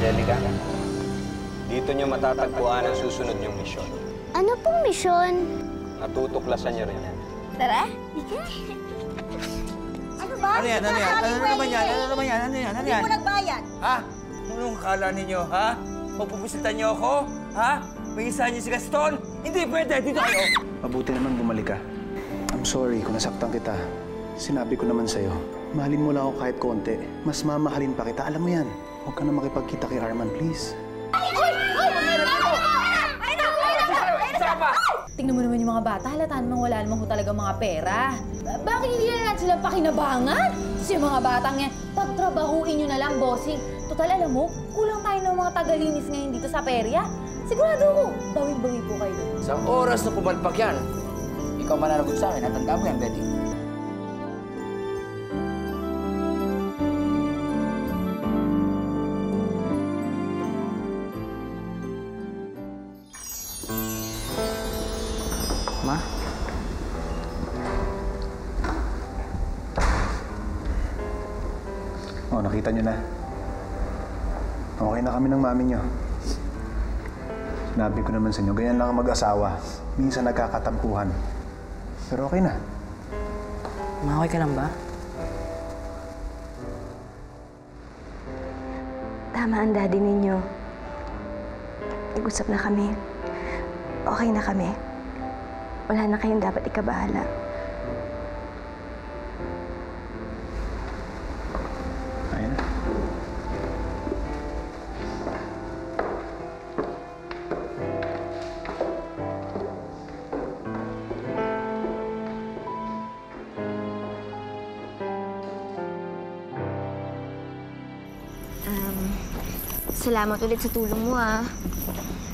Angelica, dito niyo matatagpuan ang susunod niyong misyon. Ano pong misyon? Natutuklasan niyo rin yan. Tara, Ano ba? Ano yan? Ano yan? Ano naman yan? Ano naman yan? Ano yan? Ano Hindi yan? mo nagbayad. Ha? Anong kala ninyo, ha? Pagpupisitan niyo ako? Ha? May isa niyo si Gaston? Hindi pwede! Dito kayo! Mabuti naman bumalik ka. I'm sorry kung nasaktan kita. Sinabi ko naman sa'yo, mahalin mo lang ako kahit konti. Mas mamahalin pa kita. Alam mo yan. Huwag ka na makipagkita kay Arman, please. Tingnan mo naman yung mga bata, halata namang wala namang ho talaga mga pera. Bakit hindi na natin silang pakinabangan? Kasi yung mga batang yan, pagtrabahuin nyo na lang, bossing. Total, alam mo, kulang tayo ng mga tagalinis ngayon dito sa perya. Sigurado ko, bawing-bawi po kayo doon. Sa oras na pumalpak yan, ikaw mananagot sa akin. Natanda mo yan, Betty. Ma? Oh, nakita niyo na. Okay na kami ng mami niyo. Sinabi ko naman sa inyo, ganyan lang ang mag-asawa. Minsan nagkakatampuhan. Pero okay na. Ma, okay ka lang ba? Tama ang daddy ninyo. Nag-usap na kami. Okay na kami. Wala na kayong dapat ikabahala. Ayun na. Salamat ulit sa tulong mo, ah.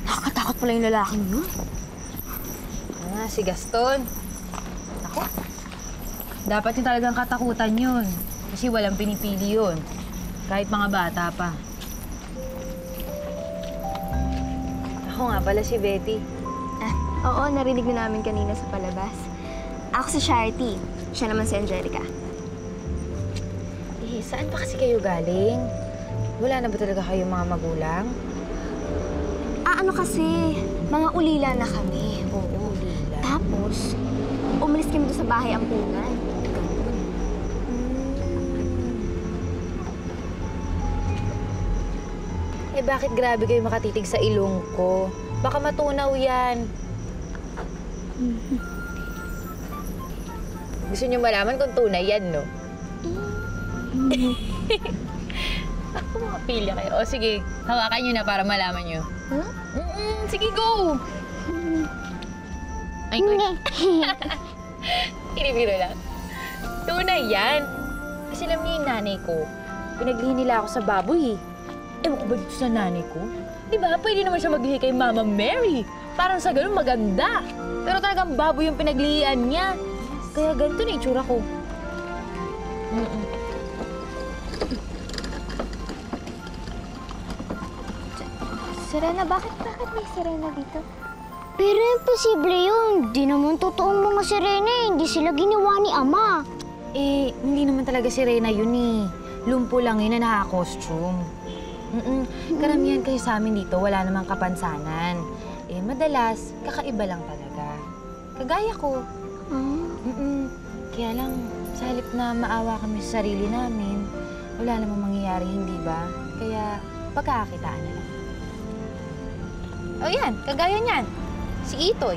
Nakakatakot pala yung lalaking yun. Si Gaston. Ako. Dapat yung talagang katakutan yun. Kasi walang pinipili yun. Kahit mga bata pa. Ako nga pala si Betty. Oo, narinig na namin kanina sa palabas. Ako si Charity. Siya naman si Angelica. Saan pa kasi kayo galing? Wala na ba talaga kayong mga magulang? Ano kasi, mga ulila na kami. Oo, ulila. Tapos, umalis kami doon sa bahay ampunan. Eh bakit grabe kayo makatitig sa ilong ko? Baka matunaw yan. Gusto niyo malaman kung tunay yan, no? Ako mga pilya kayo. O sige, hawakan niyo na para malaman niyo. Huh? Sige, go! Ay, hindi. Inibiro lang. Tunay yan. Kasi alam niyo yung nanay ko, pinaglihi nila ako sa baboy eh. Ewan ko ba dito sa nanay ko? Di ba, pwede naman siya maglihi kay Mama Mary. Parang sa ganun maganda. Pero talagang baboy yung pinaglihian niya. Kaya ganito na itsura ko. Serena, bakit may Serena dito? Pero imposible yun. Di naman totoong mga Serena eh. Hindi sila ginawa ni Ama. Eh, hindi naman talaga si Reyna yun eh. Lumpo lang yun na naka-costume. Karamihan kayo sa amin dito, wala namang kapansanan. Eh, madalas, kakaiba lang talaga. Kagaya ko. Kaya lang, sa halip na maawa kami sa sarili namin, wala namang mangyayari, hindi ba? Kaya, pagkakakitaan na lang. O yan, kagaya niyan. Si Itoy.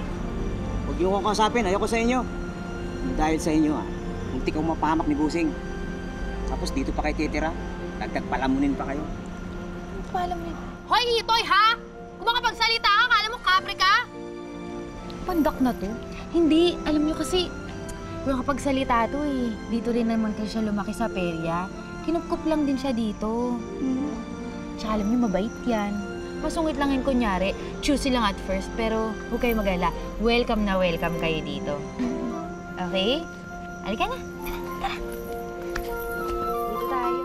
Huwag niyo akong kausapin. Ayoko sa inyo. Dahil sa inyo, muntik akong mapahamak ni Busing. Tapos dito pa kayo titira. Dagdag palamunin pa kayo. Ano pa alam niyo? Hoy, Itoy, ha? Kung makapagsalita ka, kala mo kapre ka? Pandak na to. Hindi, alam niyo kasi, kung nakapagsalita to eh. Dito rin naman kasi siya lumaki sa perya. Kinupkup lang din siya dito. Tsaka alam niyo, mabait yan. Masungit lang yun kunyari. Choosy lang at first, pero huwag kayo mag-alala. Welcome na welcome kayo dito. Okay? Halika na. Tara. Dito tayo.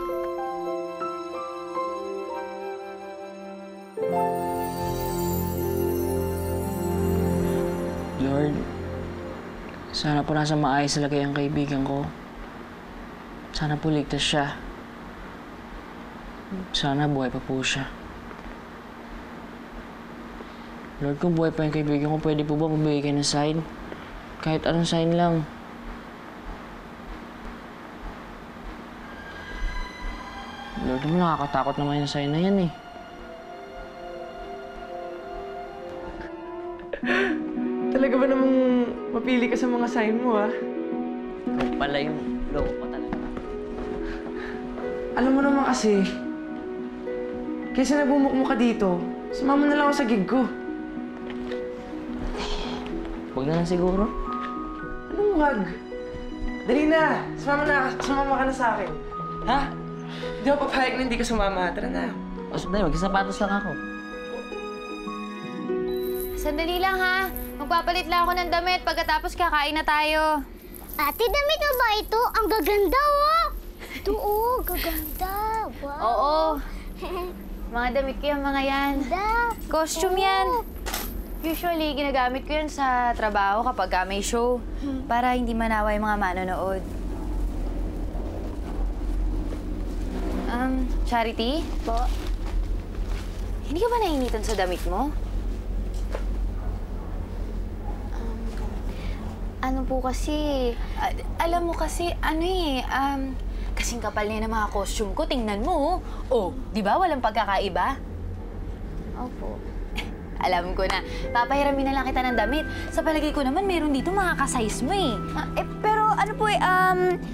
Lord, sana po nasa maayos na lagay ang kaibigan ko. Sana po ligtas siya. Sana buhay pa po siya. Lord, kung buhay pa yung kaibigan ko, pwede po ba magbigay kayo ng sign? Kahit anong sign lang. Lord, naman nakakatakot naman yung sign na yan eh. Talaga ba namang mapili ka sa mga sign mo, ha? Ikaw pala yung loko ko talaga. Alam mo naman kasi, kaysa nagmumukmuk ka dito, sumama na lang ako sa gig ko. Huwag na lang siguro. Anong wag? Dali na! Sumama ka na sa akin. Ha? Hindi ako papayag na hindi ka sumama. Tara na. O, sandali, magsasapatos lang ako. Sandali lang ha. Magpapalit lang ako ng damit pagkatapos kakain na tayo. Ate, damit mo ba ito? Ang gaganda, oh! Ito, oh, gaganda. Wow. Oo. Mga damit ko yung mga yan. Ganda. Costume yan. Usually, ginagamit ko yan sa trabaho kapag may show para hindi manawa yung mga manonood. Charity? Po? Hindi ka ba nainitan sa damit mo? Ano po kasi, alam mo kasi, kasing kapal niya ng mga costume ko, tingnan mo. Oh, di ba walang pagkakaiba? Opo. Alam ko na, papahiramin na lang kita ng damit. Sa palagay ko naman, meron dito mga kasize mo eh. Pero ano po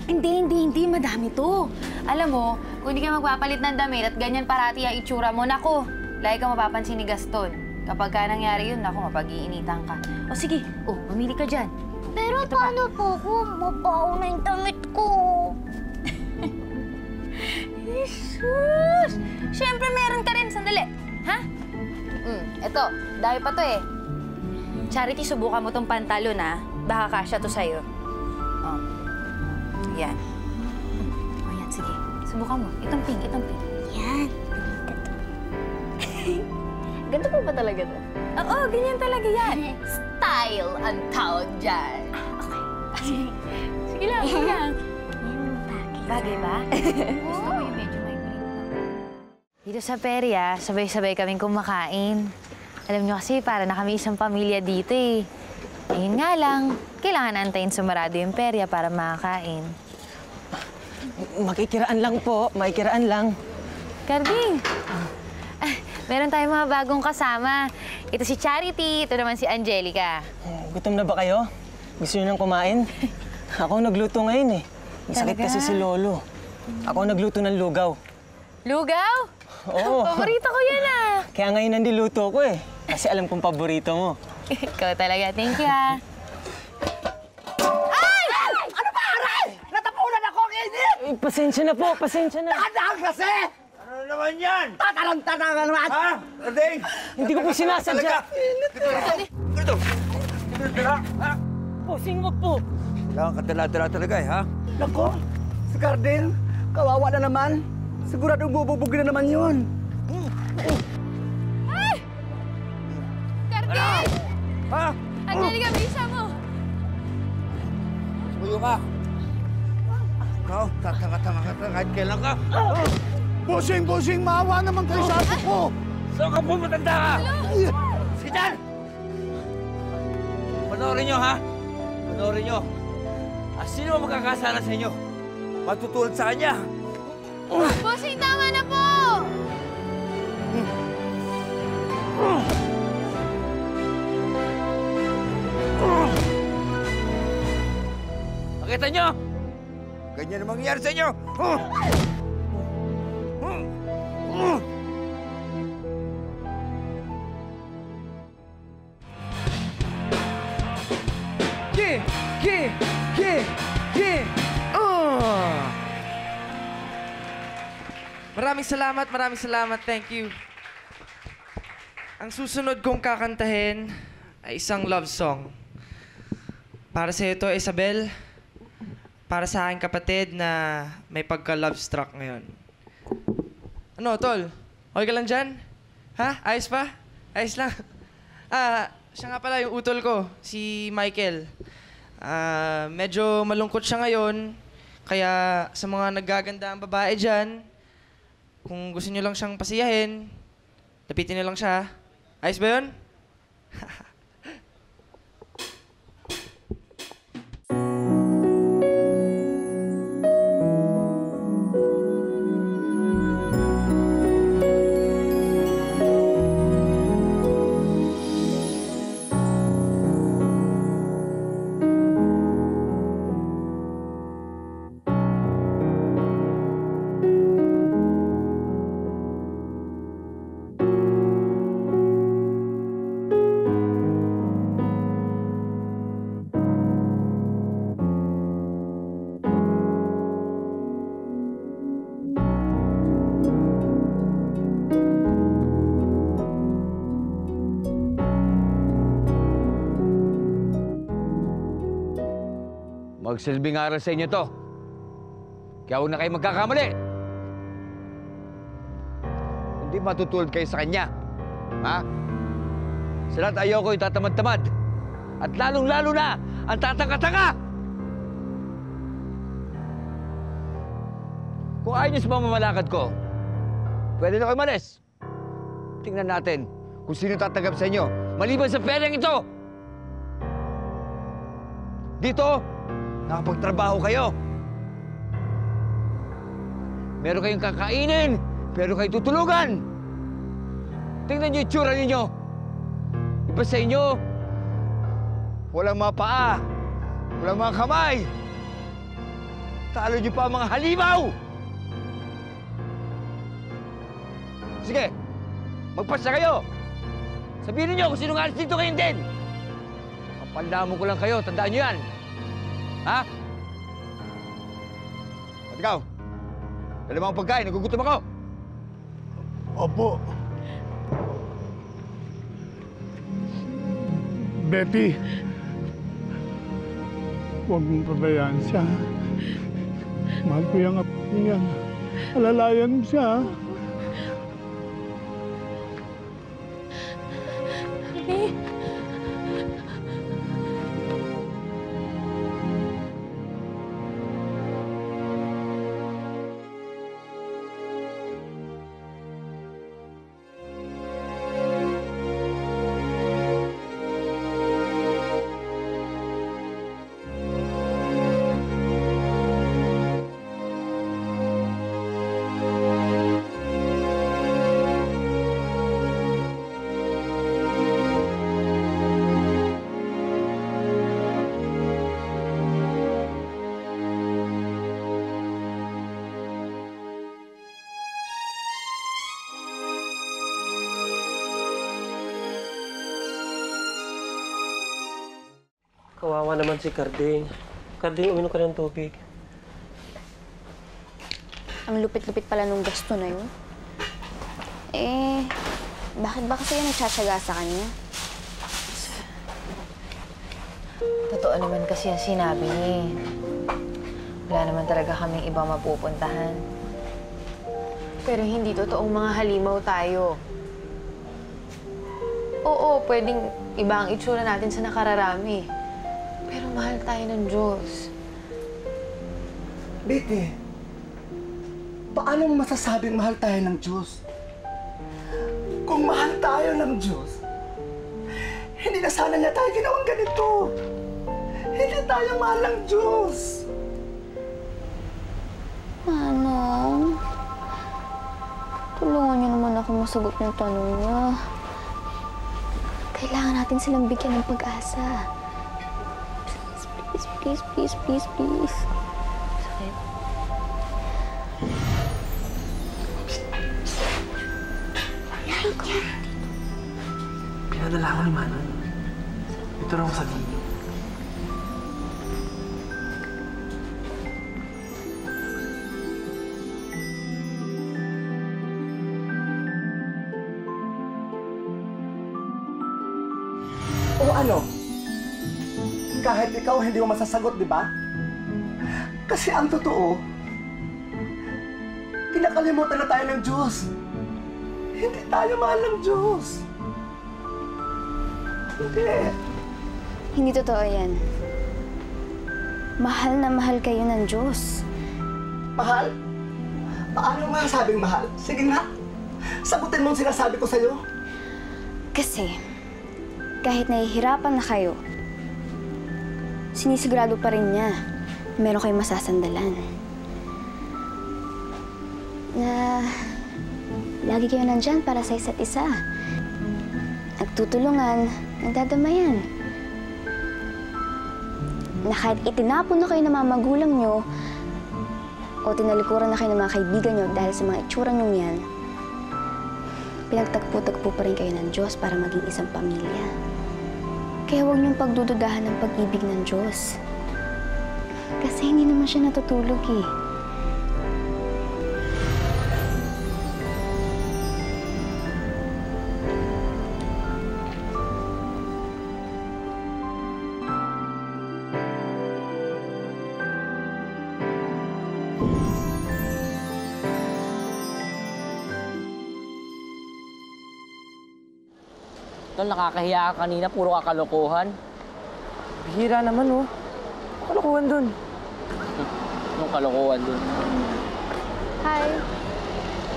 hindi, madami to. Alam mo, kung hindi ka magpapalit ng damit at ganyan parati ang itsura mo, nako, lagi ka mapapansin ni Gaston. Kapag ka nangyari yun, nako, mapag-iinitan ka. O sige, mamili ka dyan. Pero paano po kung mabaho na yung damit ko? Jesus! Siyempre meron ka rin. Sandali. Ha? Eto. Dahil pa to eh. Charity, subukan mo tong pantalon ha. Baka kasya to sa'yo. Oh. Yan. Oh, yan. Sige. Subukan mo. Itong pink. Yan. Ganito po ba talaga to? Oo, ganyan talaga yan. Style ang tawag dyan. Okay. Sige lang, sige lang. Bagay ba? Gusto mo yung medyo may green? Dito sa perya, sabay-sabay kaming kumakain. Alam nyo kasi, para na kami isang pamilya dito eh. Ayun nga lang, kailangan antayin sumarado yung perya para makakain. Makikiraan lang po. Makikiraan lang. Carding! Meron tayong mga bagong kasama. Ito si Charity, ito naman si Angelica. Gutom na ba kayo? Gusto niyo nang kumain? Ako nagluto ngayon eh. May sakit Talaga? kasi si Lolo. Ako nagluto ng lugaw. Lugaw? Oo. Paborito ko yan ah! Kaya ngayon nandiluto ko eh. Kasi alam kong paborito mo. Ikaw talaga. Thank you ah. Eh, pasensya na po, pasensya na. Tandaan kasi! Ano naman yan? Tatarantana ka naman! Ha? Arding! Hindi ko po sinasadya. Ito! Dala! Ha? Pusing mo po. Kailangan ka dala-dala talaga eh, ha? Nako, si Cardin, kawawa na naman. Siguradong bububog na naman yun. Carding! Ha? Angelica, bisa mo! Sumayo ka! Ikaw, tatanga-tanga ka kahit kailan ka. Busing, maawa naman kayo sa aso ko. Saan ka po matanda ka? Sige dyan! Panoorin nyo, ha? Panoorin nyo. Sino ang magkakasala sa inyo? Matutulad sa kanya. Bossing, tama na po! Nakita nyo? Ganyan ang mangyayari sa inyo. Maraming salamat. Thank you. Ang susunod kong kakantahin ay isang love song. Para sa ito, Isabel. Para sa aking kapatid na may pagka-love struck ngayon. Ano, tol? Okay ka lang dyan? Ha? Ayos pa? Ayos lang. Siya nga pala yung utol ko, si Michael. Medyo malungkot siya ngayon. Kaya sa mga naggaganda ang babae dyan, kung gusto niyo lang siyang pasiyahin, lapitin niyo lang siya. Ayos ba yun? Magsilbing aral sa inyo to. Kaya huwag na kayo magkakamali. Hindi matutulad kayo sa kanya. Ha? Sa lahat ayoko yung tatamad-tamad. At lalong-lalo na ang tatanga-tanga! Kung ayaw niyo sa pamamalakad ko, pwede na kayo malis. Tingnan natin kung sino tatanggap sa inyo maliban sa perang ito. Dito, nakapagtrabaho kayo. Meron kayong kakainin, meron kayong tutulugan. Tingnan niyo yung itsura ninyo. Iba sa inyo, walang mga paa, walang mga kamay. Talo niyo pa ang mga halimaw. Sige, magpasya kayo. Sabihin niyo kung sino nga dito kayo din. Kapandamo ko lang kayo, tandaan niyo yan. Ha? At ikaw, dala mo ang pagkain, nagugutom ako. Opo. Betty, huwag mong pabayaan siya. Mahal ko yung apo niya. Alalayan mo siya. Kawawa naman si Carding. Carding, uminom ka ng tubig. Ang lupit-lupit pala nung gasto na yun. Eh, bakit ba kasi yung nagsasyaga sa kanya? Totoo naman kasi ang sinabi niya. Wala naman talaga kaming ibang mapupuntahan. Pero hindi totoong mga halimaw tayo. Oo, pwedeng iba ang itsura natin sa nakararami. Pero mahal tayo ng Diyos. Betty, paano masasabing mahal tayo ng Diyos? Kung mahal tayo ng Diyos, hindi na sana niya tayo ginawang ganito. Hindi tayo mahal ng Diyos. Manong, tulungan niyo naman ako masagot ng tanong niya. Kailangan natin silang bigyan ng pag-asa. Please, please, please, please. Sakit. Pinadala ko ni Manong. Ito raw sa gilid. O ano? Kahit ikaw hindi mo masasagot, di ba? Kasi ang totoo, pinakalimutan na tayo ng Diyos. Hindi tayo mahal ng Diyos. Hindi. Hindi totoo yan. Mahal na mahal kayo ng Diyos. Mahal? Paano masasabing mahal? Sige nga, sagutin mo ang sinasabi ko sa'yo. Kasi, kahit nahihirapan na kayo, sinisigurado pa rin niya na meron kayong masasandalan. Na lagi kayo nandyan para sa isa't isa. Nagtutulungan, nagdadamayan. Na kahit itinapon na kayo ng mga magulang nyo o tinalikuran na kayo ng mga kaibigan nyo dahil sa mga itsura nyo yan, pinagtagpo-tagpo pa rin kayo ng Diyos para maging isang pamilya. Kaya huwag niyong pagdududahan ng pag-ibig ng Diyos. Kasi hindi naman siya natutulog eh. Tol, nakakahiya ka kanina. Puro kakalokohan. Bihira naman, oh. Kalokohan dun. Anong kalokohan dun? Hi.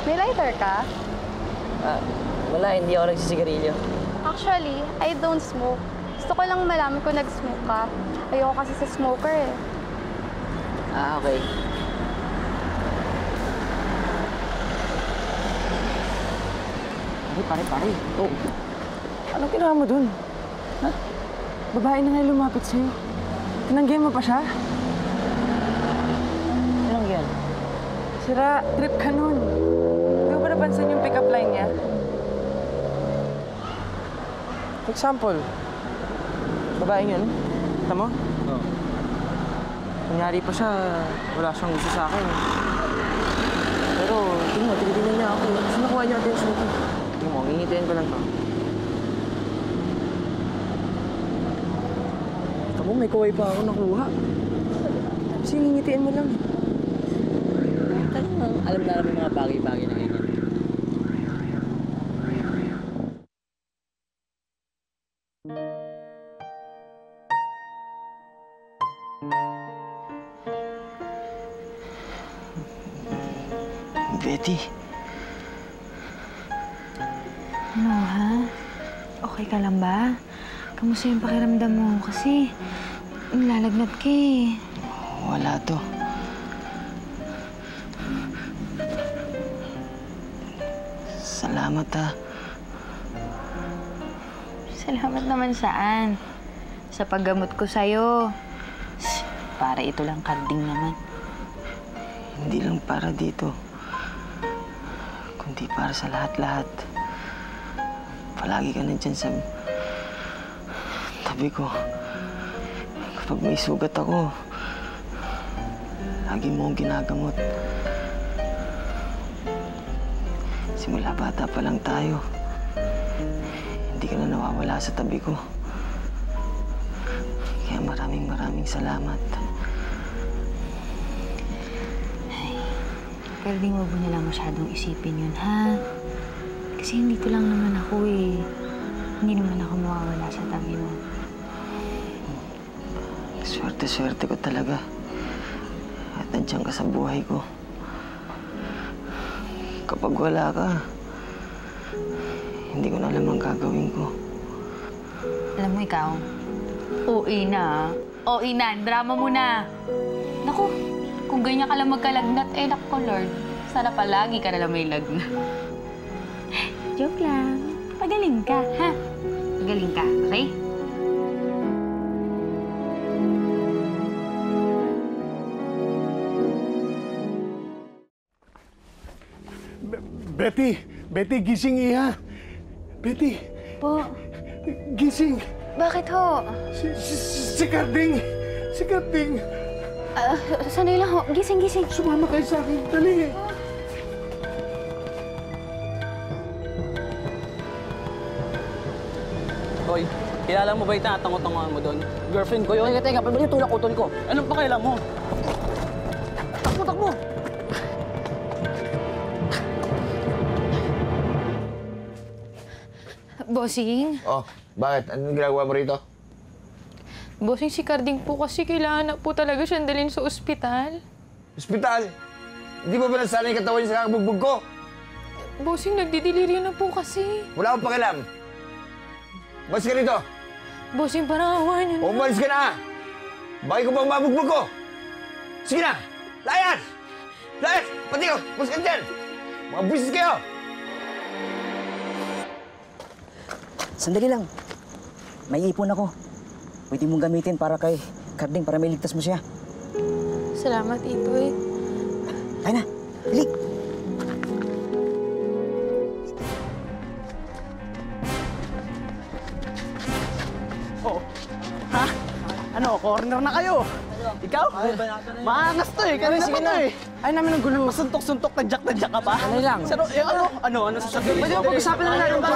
May lighter ka? Wala, hindi ako nagsisigarilyo. Actually, I don't smoke. Gusto ko lang malaman kung nag-smoke ka. Ayoko kasi sa smoker eh. Okay. Pare. Oh. Anong ginawa mo dun? Ha? Babae na nga lumapit sa'yo. Tinanggihan mo pa siya? Anong yan? Sira, trip ka nun. Hindi mo ba napansin yung pick-up line niya? For example, babaeng yun, kita mo? Oo. Kunyari pa siya, wala siyang gusto sa akin. Pero, tingnan mo, tinitingnan niya ako. Gusto nakuha niya attention ko. Tingnan mo, ngingitain ko lang to. Tama mo, may kaway pa ako nakuha. Tapos ngingitain mo lang. Talagang alam na namin mga bagay-bagay na ganyan. Betty. Ano, ha? Okay ka lang ba? Kamusta yung pakiramdam mo? Kasi nilalagnat ka eh. Wala to. Salamat ha. Salamat naman saan? Sa paggamot ko sa'yo. Para ito lang karding naman. Hindi lang para dito. Kundi para sa lahat-lahat. Palagi ka nandyan sa tabi ko. Kapag may sugat ako, lagi mo akong ginagamot. Simula bata pa lang tayo, hindi ka na nawawala sa tabi ko. Kaya maraming salamat. Pero di mo na lang masyadong isipin yun, ha? Kasi hindi ko lang naman ako eh. Hindi naman ako mawawala sa tabi mo. Swerte-swerte ko talaga. At nandiyan ka sa buhay ko. Kapag wala ka, hindi ko na alam ang gagawin ko. Alam mo ikaw, OA na. OA na, drama mo na. Naku, kung ganyan ka lang magkalagnat, eh naku Lord, sana palagi ka na lang may lagnat. Joke lang. Pagaling ka, ha? Pagaling ka, okay? Betty, gising iha. Betty. Po. Gising. Bakit ho? Si Carding. Sanay lang ho. Gising. Sumama kayo sa akin. Dali. Hoy, kilala mo ba yung tinatango-tangoan mo doon? Girlfriend ko yun. Teka, pwede yung tulak utol ko. Anong pakialam mo? Takbo! Bossing? Oh, bakit? Anong ginagawa mo rito? Bossing, si Carding po kasi kailangan na po talaga siyang dalhin sa ospital. Ospital? Hindi mo ba nasanay yung katawan niya sa kakabugbog ko? Bossing, nagdidelirio na po kasi. Wala akong pakialam. Mas ka rito. Bossing, parang awa niyo na. Umalis ka na! Bakit ko bang mabugbog ko? Sige na! Layas! Layas! Pati ko! Mas ka dyan! Mga business kayo! Sandali lang. May ipon ako. Pwede mong gamitin para kay Carding para may ligtas mo siya. Salamat, Itoy. Tayo na. Bili. Oh. Ha? Ano, corner na kayo? Ikaw? Maangas to eh. Kanina pa to eh. Ay namin ang gulo. Suntok-suntok, tadyak ka pa. Ano lang? Ano sasabihin? Pwede mo pag-usapan na natin ito.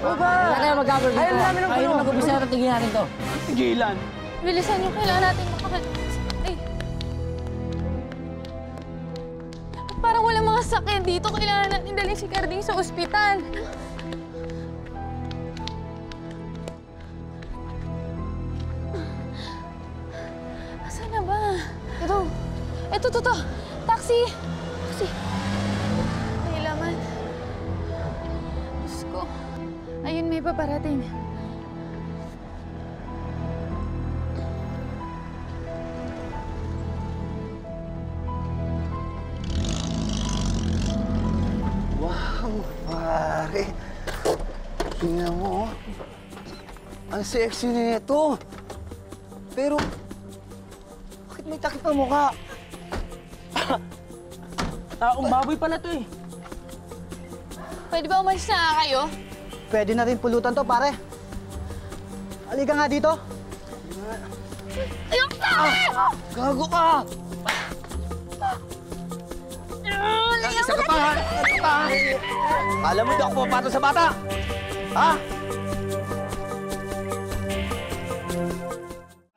Wala kayo mag-cover dito. Ayaw namin ang Ayaw gulo. na mag-umpisa na tigil natin to. Tigilan. Bilisan niyo, kailangan natin Ay. Parang wala mga sakyan dito. Kailangan natin dalhin si Carding sa ospital. Asan na ba? Ito. Taxi! Taxi! Kailangan. Diyos ko. Ayun, may paparating. Wow, pare. Tingnan mo, oh. Ang sexy nito. Pero, bakit may takip ang mukha? Taong baboy pala to eh. Pwede ba umalis na kayo? Pwede na rin pulutan to, pare. Halika nga dito. Ayok na! Gago ka! Isa ka pa, ha? Isa pa, ha? Alam mo, di ako pumapato sa bata. Ha?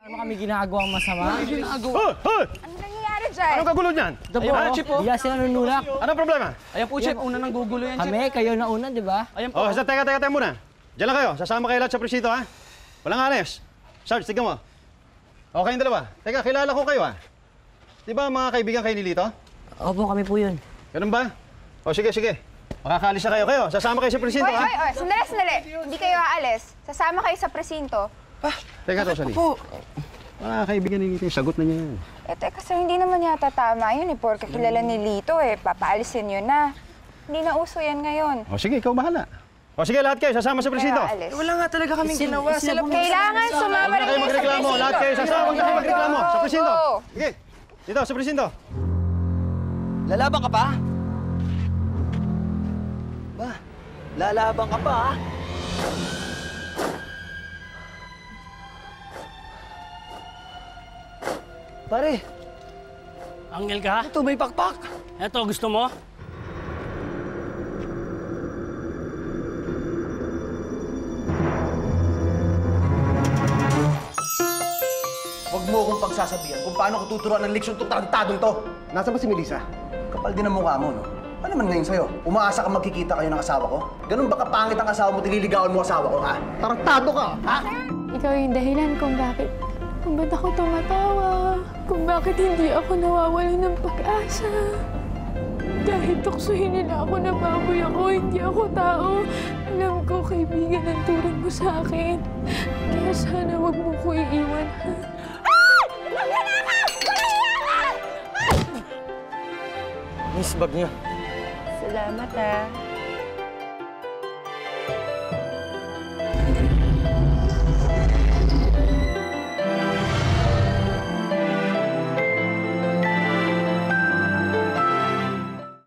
Ano kami ginagawang masama? Ano nangyayari dyan? Anong kagulo niyan? Ayun, Chip, oh. Biya sila nunulak. Anong problema? Ayan po, Chip. Una nang gugulo yan, Chip. Kami, kayo na una, di ba? Ayan po. Oh, teka muna. Diyan lang kayo. Sasama kayo lahat sa presinto, ha? Walang anes. Sarge, tignan mo. Okay yung dalawa. Teka, kilala ko kayo, ha? Di ba mga kaibigan kayo ni Lito? Opo, kami po yun. Ganun ba? O, sige. Makakaalis na kayo. Sasama kayo sa presinto, ha? Oy, sandali. Hindi kayo aalis. Sasama kayo sa presinto. Teka, Rosalie. Mga kaibigan ni Lito, sagot na niya yan. Teka, sir, hindi naman yata tama yun eh. Porke kilala ni Lito eh. Papaalisin yun na. Hindi na uso yan ngayon. O, sige, ikaw bahala. O, sige, lahat kayo. Sasama sa presinto. Wala nga talaga kaming ginawa. Sila po. Kailangan sumama Huwag na rin kayo kayo sa magreklamo. presinto. Lahat kayo sasama. Huwag na kayo magreklamo. Sa presinto. Sige. Dito, sa presinto. Lalaban ka pa? Ba, lalaban ka pa, ha? Pare. Angel ka? Ito, may pakpak. Eto, gusto mo? Huwag mo akong pagsasabihan kung paano ko tuturuan ng leksyon itong tarantadong to. Nasaan ba si Melissa? Kapal din ang mukha mo, no? Ano naman ngayon sa'yo? Umaasa ka magkikita kayo ng asawa ko? Ganun ba kapangit ang asawa mo, tililigawan mo asawa ko, ha? Tarantado ka, ha? Ikaw yung dahilan kung bakit ako tumatawa. Kung bakit hindi ako nawawalan ng pag-asa. Kahit tuksohin nila ako na baboy ako, hindi ako tao. Alam ko, kaibigan ang turing mo sa akin. Kaya sana wag mo ko iiwan, ha? Miss, bag niyo. Salamat, ha.